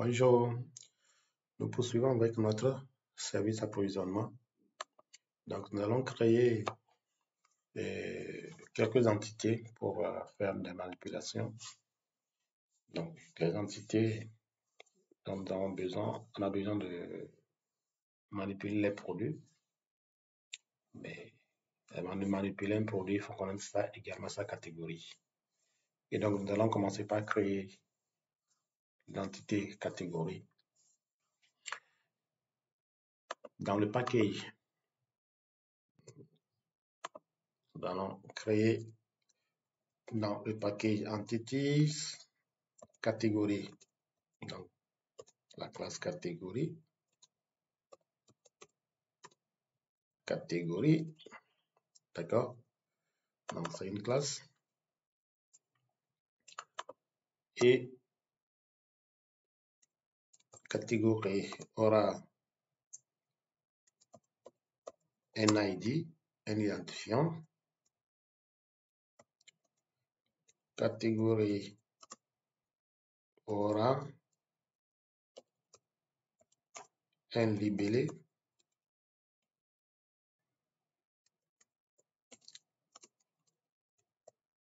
Bonjour, nous poursuivons avec notre service approvisionnement. Donc, nous allons créer quelques entités pour faire des manipulations. Donc, les entités dont nous avons besoin, on a besoin de manipuler les produits. Mais avant de manipuler un produit, il faut connaître également sa catégorie. Et donc, nous allons commencer par créer l'entité catégorie. Dans le package, nous allons créer dans le package entities catégorie. Donc, la classe catégorie, d'accord? Donc, c'est une classe. Et catégorie aura un ID, un identifiant. Catégorie aura un libellé.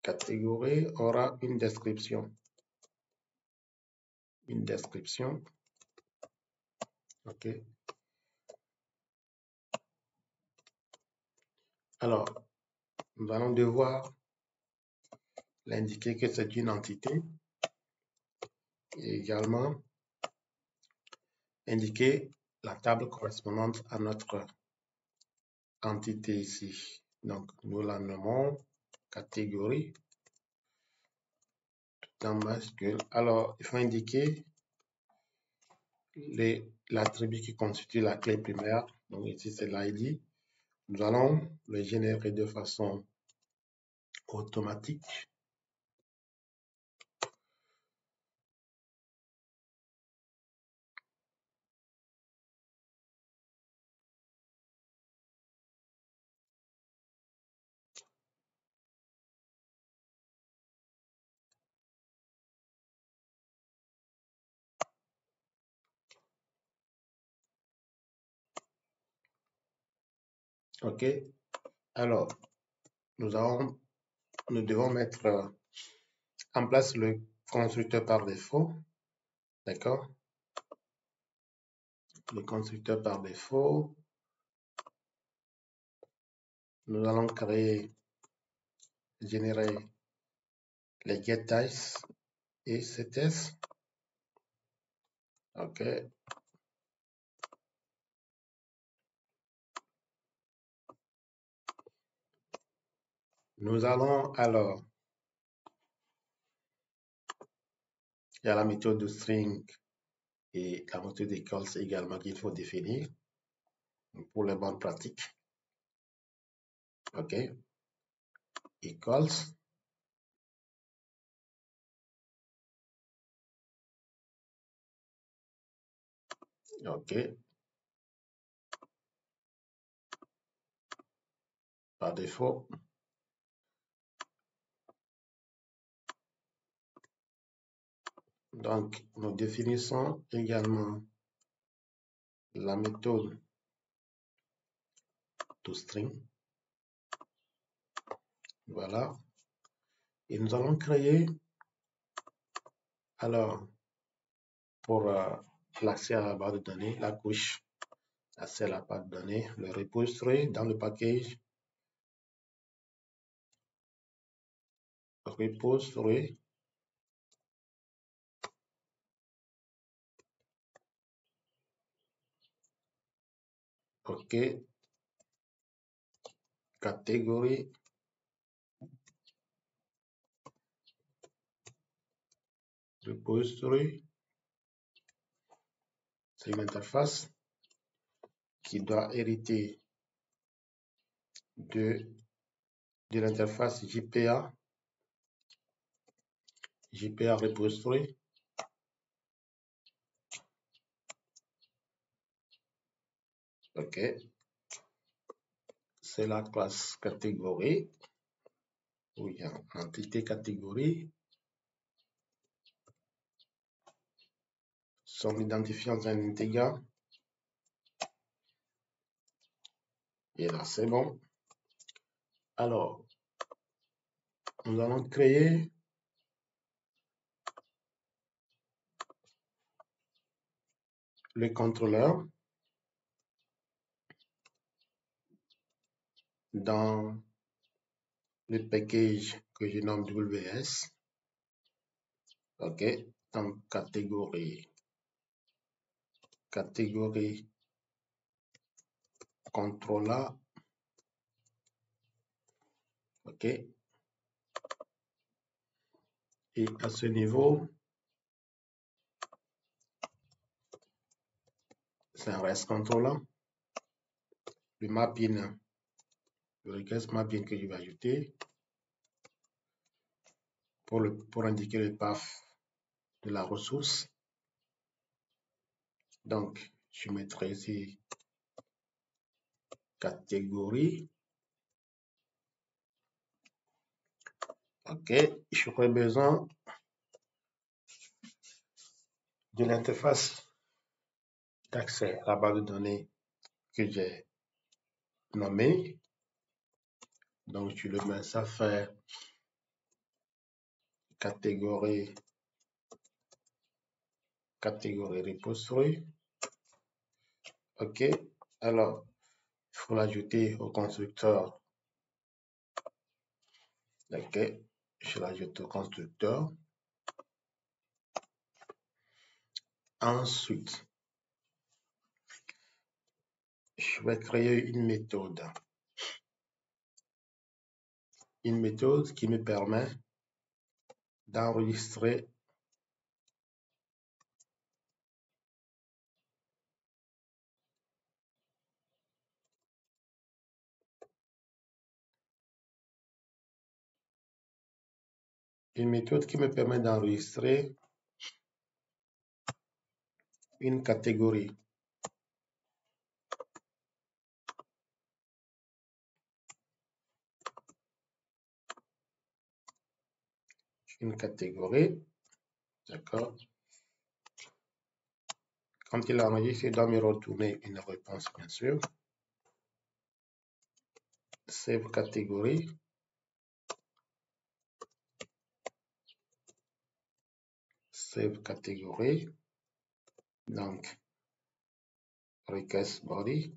Catégorie aura une description. Une description. OK. Alors, nous allons devoir l'indiquer que c'est une entité et également indiquer la table correspondante à notre entité ici. Donc, nous la nommons catégorie tout en majuscule. Alors, il faut indiquer l'attribut qui constitue la clé primaire. Donc, ici, c'est l'ID. Nous allons le générer de façon automatique. OK. Alors, nous devons mettre en place le constructeur par défaut. D'accord? Le constructeur par défaut. Nous allons générer les getTypes et CTS. OK. Nous allons alors, il y a la méthode de string et la méthode d'école également qu'il faut définir pour les bonnes pratiques. OK. Equals. OK. Par défaut. Donc, nous définissons également la méthode toString. Voilà. Et nous allons créer, alors, pour l'accès à la base de données, la couche accès à la base de données, le repository dans le package repository. OK. Catégorie. Repository. C'est une interface qui doit hériter de l'interface JPA repository. OK. C'est la classe catégorie où il y a entité catégorie. son identifiant un integer. Et là, c'est bon. Alors, nous allons créer le contrôleur dans le package que je nomme WS. OK. Dans catégorie contrôleur. OK. Et à ce niveau, c'est un REST controller. Le mapping, le request mapping que je vais ajouter pour indiquer le path de la ressource. Donc, je mettrai ici catégorie. OK. J'aurai besoin de l'interface d'accès à la base de données que j'ai nommée. Donc, je le mets, ça fait catégorie repository. OK. Alors, il faut l'ajouter au constructeur. OK. Je l'ajoute au constructeur. Ensuite, je vais créer une méthode qui me permet d'enregistrer une catégorie. D'accord. Quand il enregistre, il doit me retourner une réponse, bien sûr. Save catégorie. Save catégorie. Donc, request body.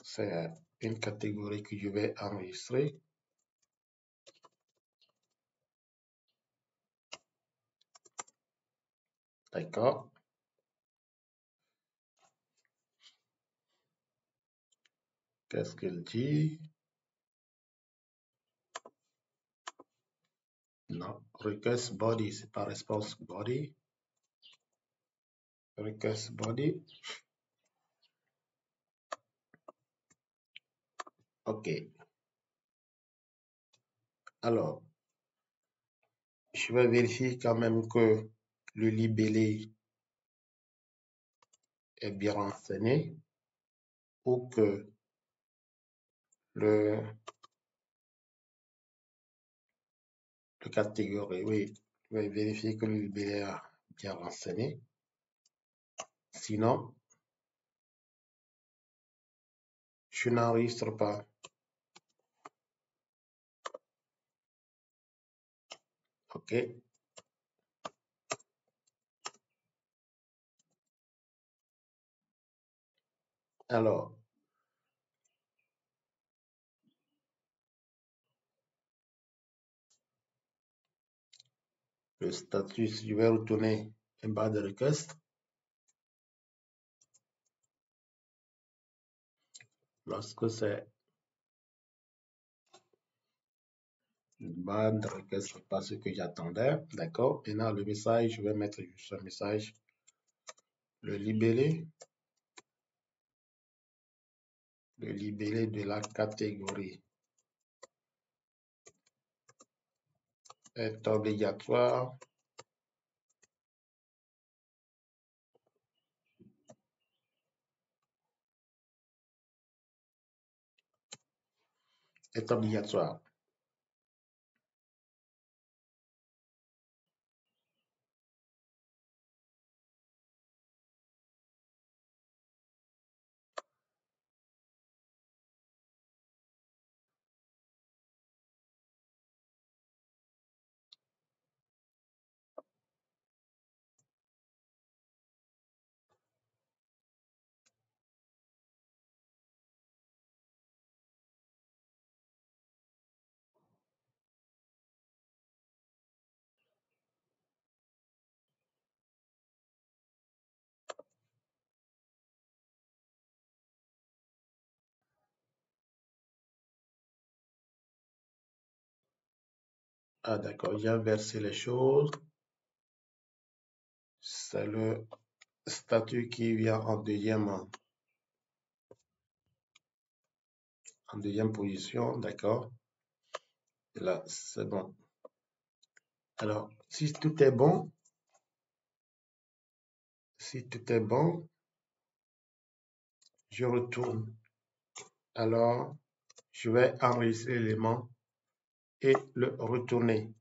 C'est une catégorie que je vais enregistrer. D'accord. Qu'est-ce qu'elle dit? Non, request body, c'est pas response body. Request body. OK. Alors, je vais vérifier quand même que le libellé est bien renseigné ou que le catégorie, oui, je vais vérifier que le libellé est bien renseigné. Sinon, je n'enregistre pas. OK. Alors, le statut, je vais retourner en bas de request. Lorsque c'est une barre de request, c'est pas ce que j'attendais. D'accord. Maintenant, le message, je vais mettre juste un message. Le libellé de la catégorie est obligatoire. Est obligatoire. Ah d'accord, j'ai inversé les choses. C'est le statut qui vient en deuxième position, d'accord. Là, c'est bon. Alors, si tout est bon, je retourne. Alors, je vais enregistrer l'élément et le retourner.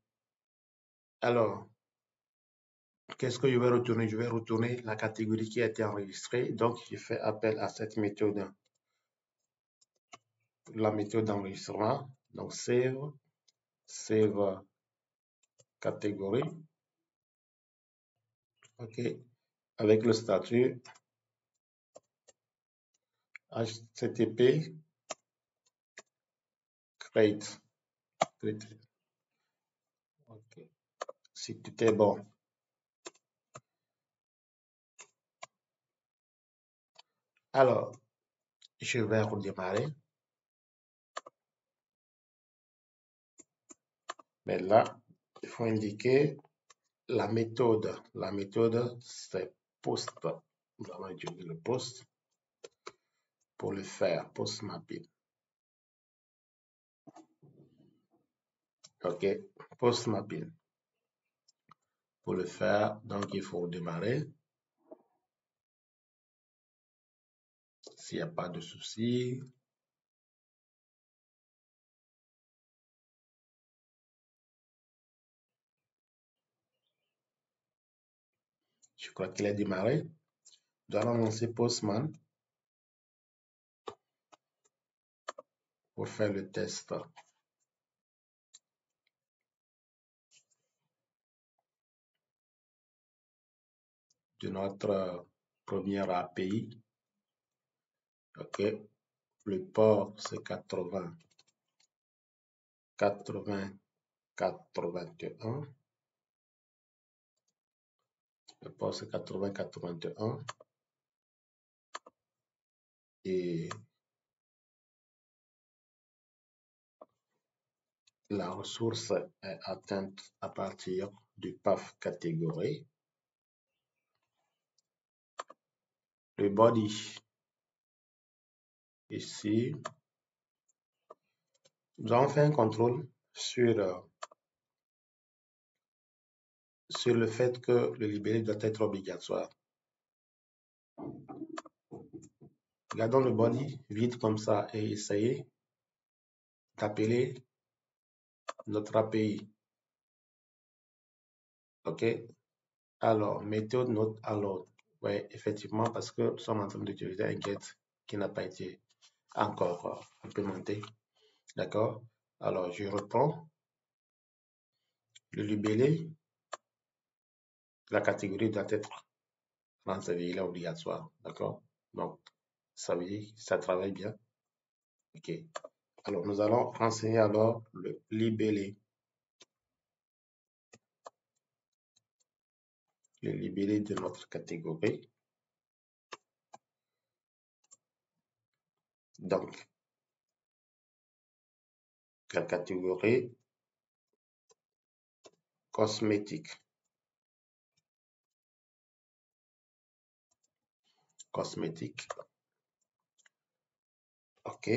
Alors, qu'est-ce que je vais retourner? Je vais retourner la catégorie qui a été enregistrée. Donc, je fais appel à cette méthode, la méthode d'enregistrement. Donc, save catégorie. OK. Avec le statut HTTP create. OK. Si tout est bon. Alors, je vais redémarrer. Mais là, il faut indiquer la méthode. La méthode, c'est post. Nous allons utiliser le post pour le faire. Post mapping. OK. Post mapping. Pour le faire, donc il faut démarrer. S'il n'y a pas de souci. Je crois qu'il est démarré. Nous allons lancer Postman pour faire le test de notre première API. OK. Le port, c'est 80, 81. Le port, c'est 80, 81. Et la ressource est atteinte à partir du path catégorie. Le body, ici, nous allons faire un contrôle sur le fait que le libellé doit être obligatoire. Regardons le body vide comme ça et essayez d'appeler notre API. OK? Alors, méthode not allowed. Oui, effectivement, parce que nous sommes en train d'utiliser un get qui n'a pas été encore implémenté. D'accord? Alors, je reprends le libellé. La catégorie doit être renseigné, il est obligatoire. D'accord? Donc, ça veut dire que ça travaille bien. OK. Alors, nous allons renseigner alors le libellé. Le libellé de notre catégorie. Donc, la catégorie cosmétique. Cosmétique. OK.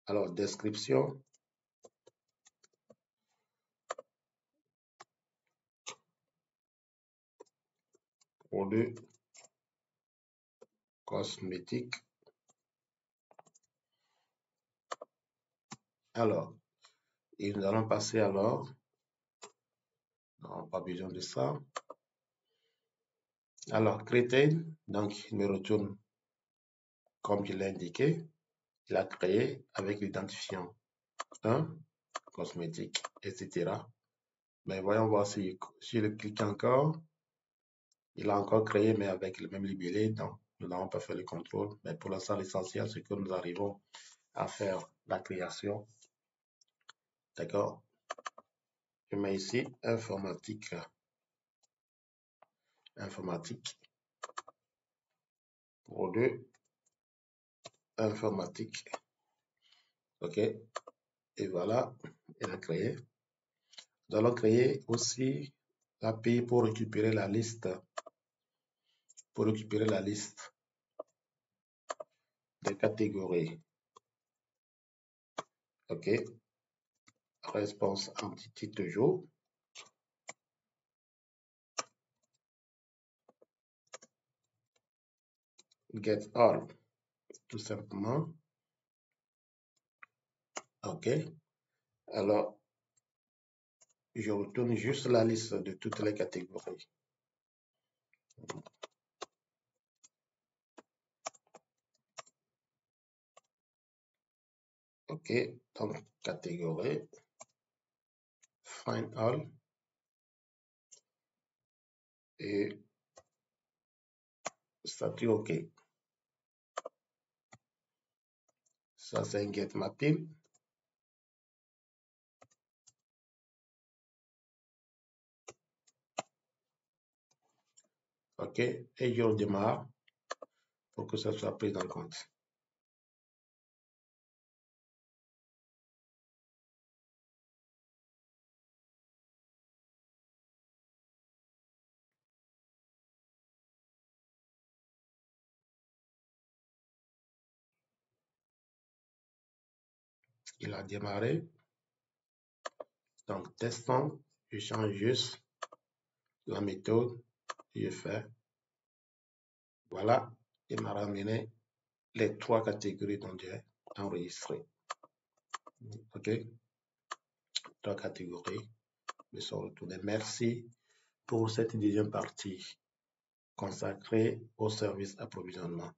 Alors, description. Produit cosmétique. Alors, et nous allons passer alors. Non, pas besoin de ça. Alors, created, donc il me retourne comme je l'ai indiqué. Il a créé avec l'identifiant 1, cosmétique, etc. Mais voyons voir si je le clique encore. Il a encore créé, mais avec le même libellé. Donc, nous n'avons pas fait le contrôle. Mais pour l'instant, l'essentiel, c'est que nous arrivons à faire la création. D'accord? Je mets ici informatique. Informatique. Produit informatique. OK? Et voilà, il a créé. Nous allons créer aussi l'API pour récupérer la liste, des catégories. OK. Response entity toujours. Get all, tout simplement. OK. Alors, je retourne juste la liste de toutes les catégories. OK. Donc, catégorie. Find all. Et statut OK. Ça, c'est un get mapping. OK. Et je redémarre pour que ça soit pris en compte. Il a démarré. Donc, testons. Je change juste la méthode. Je fais. Voilà. Il m'a ramené les 3 catégories dont j'ai enregistré. OK. 3 catégories me sont retournées. Merci pour cette deuxième partie consacrée au service approvisionnement.